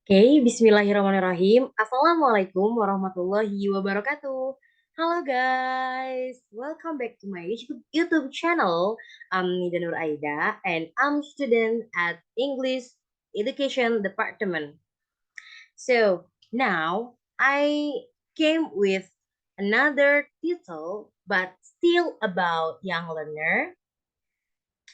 Oke, bismillahirrahmanirrahim. Assalamualaikum warahmatullahi wabarakatuh. Halo guys, welcome back to my YouTube channel. I'm Nida Nur'aida and I'm student at English Education Department. So now I came with another title, but still about young learner.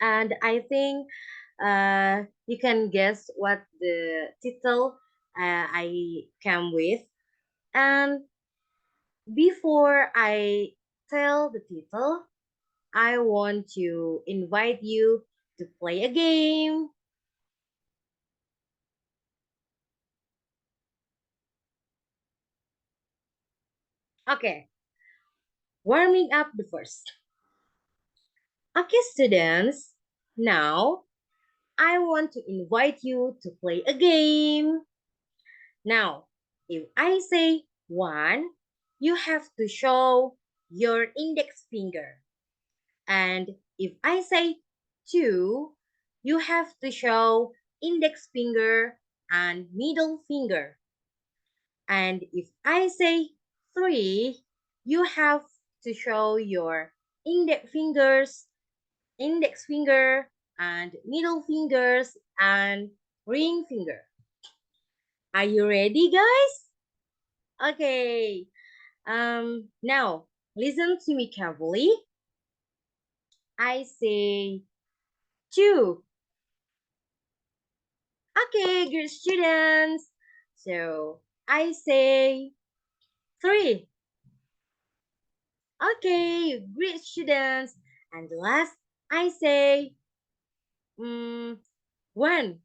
And I think you can guess what the title I came with. And before I tell the title, I want to invite you to play a game. Okay, warming up the first. Okay, students, now I want to invite you to play a game. Now, if I say one, you have to show your index finger. And if I say two, you have to show index finger and middle finger. And if I say three, you have to show your index finger, and middle fingers, and ring finger. Are you ready, guys? Okay. Now listen to me carefully. I say two. Okay, good students. So I say three. Okay, great students. And last, I say one.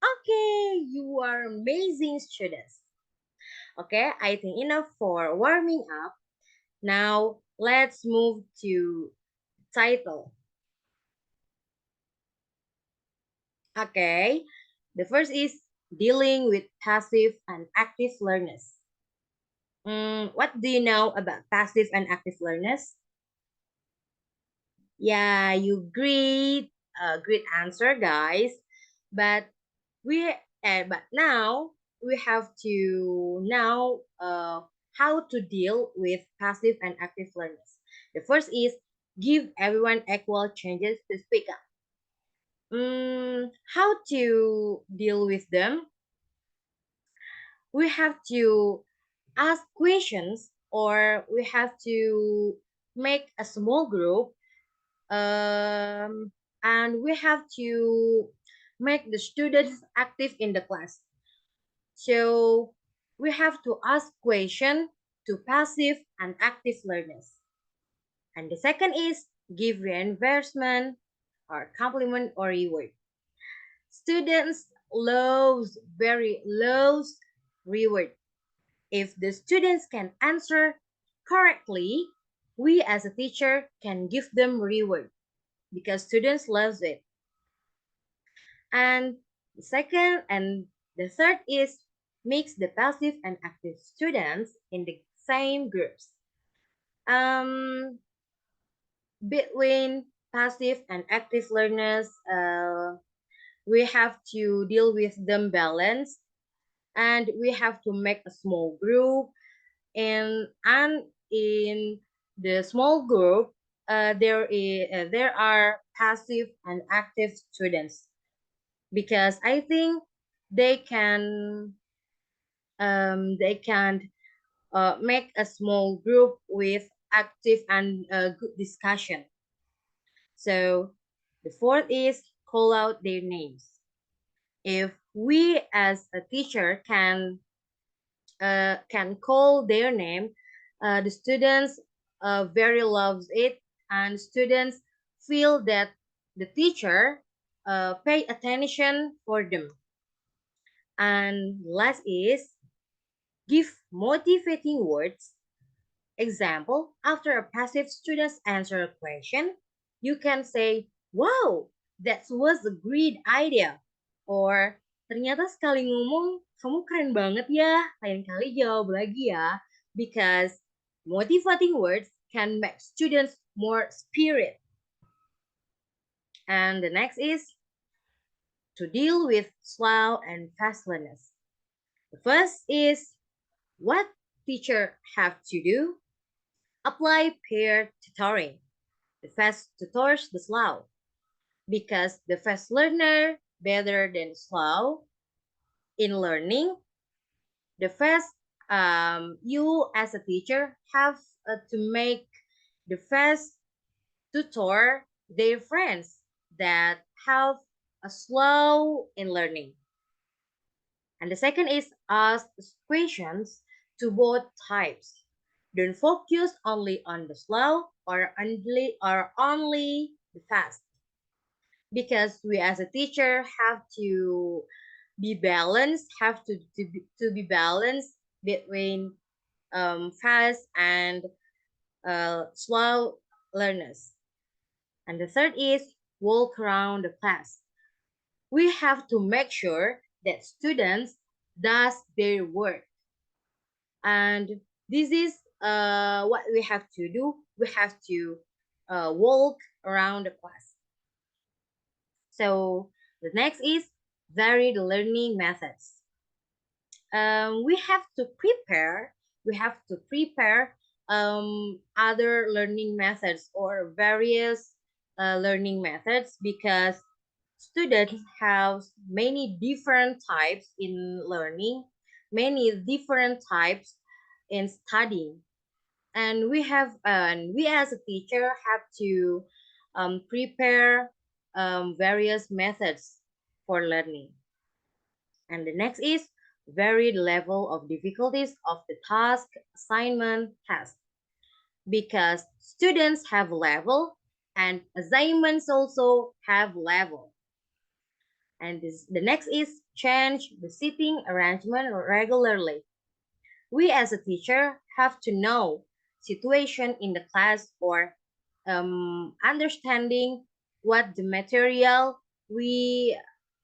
Okay, you are amazing students. Okay, I think enough for warming up. Now let's move to title. Okay, the first is dealing with passive and active learners. What do you know about passive and active learners? Yeah, you great answer, guys. But but now we have to now how to deal with passive and active learners. The first is give everyone equal chances to speak up. How to deal with them? We have to ask questions, or we have to make a small group, and we have to make the students active in the class. So we have to ask questions to passive and active learners. And the second is give reinforcement or compliment or reward. Students very loves reward. If the students can answer correctly, we as a teacher can give them reward because students loves it. And the third is mix the passive and active students in the same groups. Um, Between passive and active learners, we have to deal with them balance, and we have to make a small group, and in the small group, there are passive and active students, because I think they can they can make a small group with active and good discussion. So the fourth is call out their names. If we as a teacher can call their name, the students very loves it, and students feel that the teacher pay attention for them. And last is give motivating words. Example, after a passive student answer a question, you can say, wow, that was a great idea. Or, ternyata sekali ngomong, kamu keren banget ya, lain kali jawab lagi ya. Because motivating words can make students more spirit. And the next is to deal with slow and fast learners. The first is what teacher have to do. Apply peer tutoring. The fast tutors the slow because the fast learner better than slow in learning. The fast you as a teacher have to make the fast tutor their friends that have a slow in learning. And the second is ask questions to both types. Don't focus only on the slow or only the fast because we as a teacher have to be balanced, have to be balanced between fast and slow learners. And the third is walk around the class. We have to make sure that students does their work, and this is what we have to do. We have to walk around the class. So the next is varied learning methods. We have to prepare other learning methods or various learning methods because students have many different types in learning, many different types in studying, and we as a teacher have to prepare various methods for learning. And the next is varied level of difficulties of the task, assignment, test, because students have level and assignments also have level. And the next is change the seating arrangement regularly. We as a teacher have to know situation in the class or understanding what the material we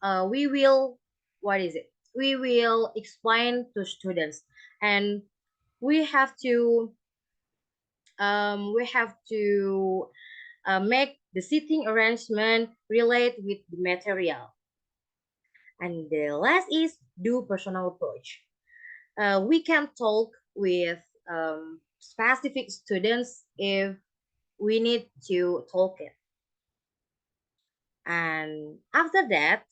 will what is it we will explain to students, and we have to make the seating arrangement relate with the material. And the last is do personal approach. We can talk with specific students if we need to talk it. And after that,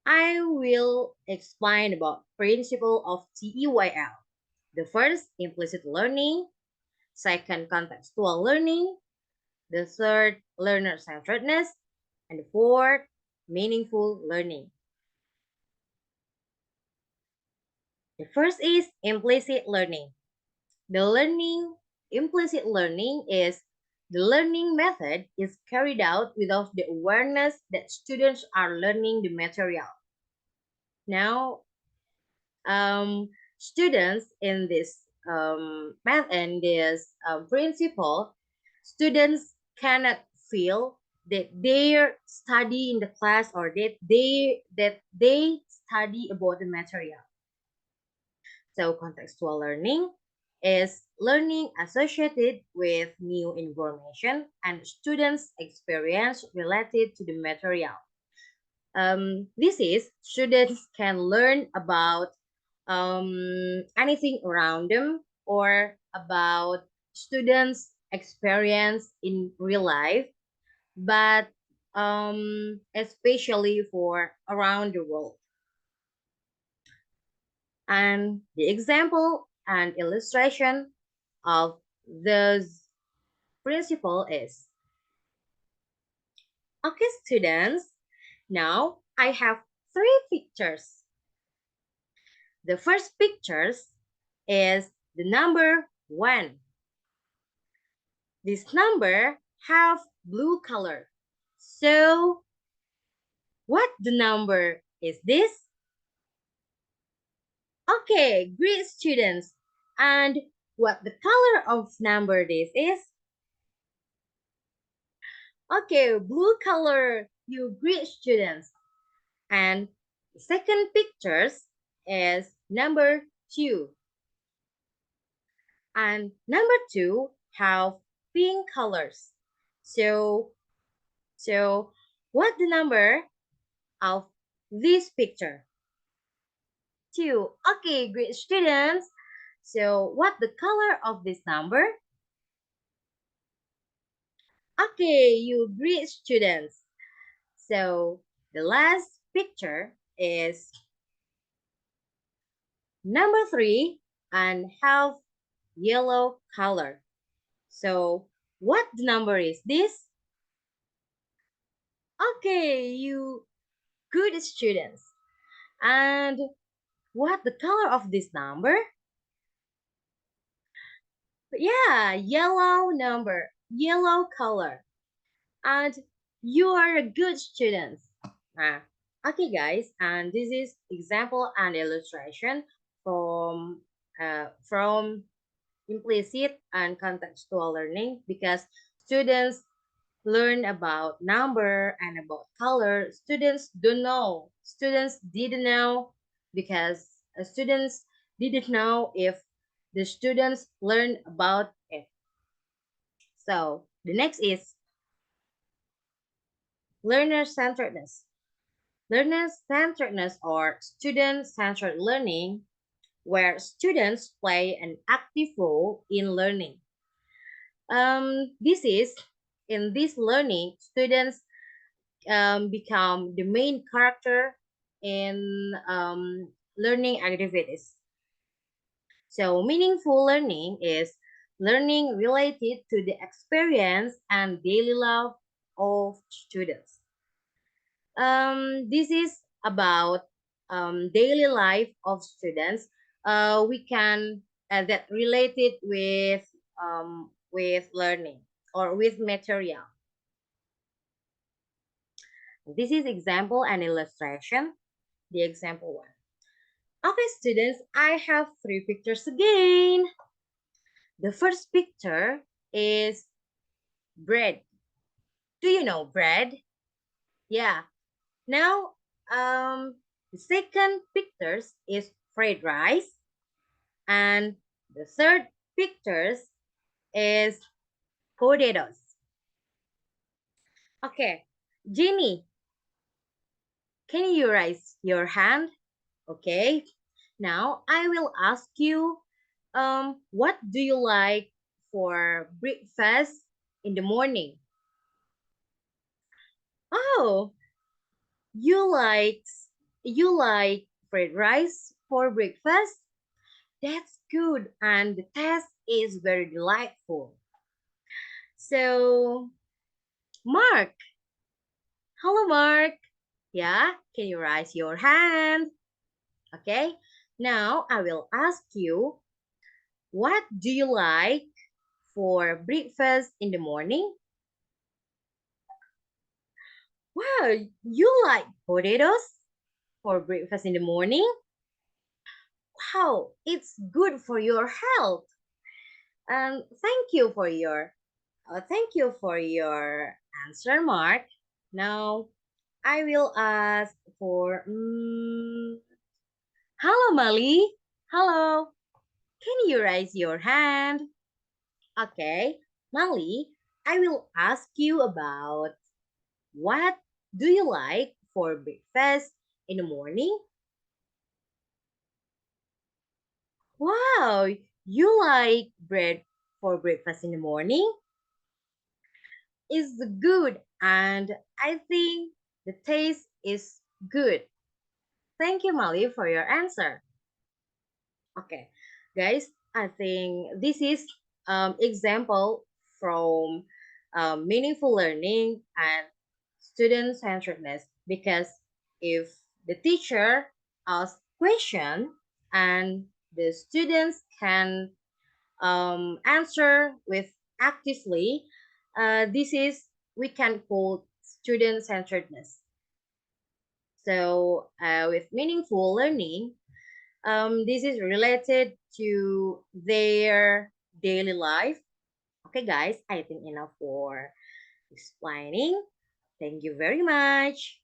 I will explain about principle of TEYL. The first, implicit learning. Second, contextual learning. The third, learner-centeredness. And the fourth, meaningful learning. The first is implicit learning. The learning implicit learning is the learning method is carried out without the awareness that students are learning the material. Now, students in this math and this principle, students cannot feel that they study in the class or that they study about the material. So contextual learning is learning associated with new information and students' experience related to the material. This is students can learn about anything around them or about students' experience in real life, but especially for around the world. And the example and illustration of this principle is, okay, students, now I have three pictures. The first pictures is the number 1. This number have blue color. So what the number is this? Okay, great students. And what the color of number this is? Okay, blue color, you great students. And the second pictures is number 2. And number 2 have pink colors. So What the number of this picture? 2. Okay, great students. So what the color of this number? Okay, you great students. So the last picture is number 3 and half yellow color. So what number is this? Okay, you good students. And what the color of this number? Yeah, yellow number, yellow color. And you are a good student. Ah, okay, guys, and this is example and illustration from implicit and contextual learning because students learn about number and about color. Students don't know. Students didn't know because students didn't know if the students learn about it. So the next is learner centeredness. Learner centeredness or student centered learning, where students play an active role in learning. This is in this learning, students become the main character in learning activities. So, meaningful learning is learning related to the experience and daily life of students. This is about daily life of students. We can that related with learning or with material. This is example and illustration. The example one. Okay, students, I have three pictures again. The first picture is bread. Do you know bread? Yeah. Now, the second pictures is fried rice, and the third pictures is potatoes. Okay, Jenny, can you raise your hand? Okay. Now I will ask you, what do you like for breakfast in the morning? Oh, you like you like fried rice for breakfast? That's good, and the taste is very delightful. So, Mark, hello, Mark. Yeah, can you raise your hand? Okay. Now I will ask you, what do you like for breakfast in the morning? Wow, you like potatoes for breakfast in the morning? Wow, it's good for your health. And thank you for your answer, Mark. Now I will ask for hello, Mali. Hello. Can you raise your hand? Okay, Mali, I will ask you about what do you like for breakfast in the morning? Wow, you like bread for breakfast in the morning? Is good, and I think the taste is good. Thank you, Mali, for your answer. Okay, guys, I think this is example from meaningful learning and student centeredness because if the teacher asks question and the students can answer with actively, this is we can call student centeredness. So with meaningful learning, this is related to their daily life. Okay, guys, I think enough for explaining. Thank you very much.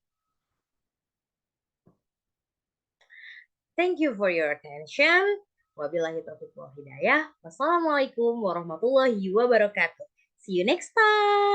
Thank you for your attention. Wabillahi taufiq wal hidayah. Wassalamualaikum warahmatullahi wabarakatuh. See you next time.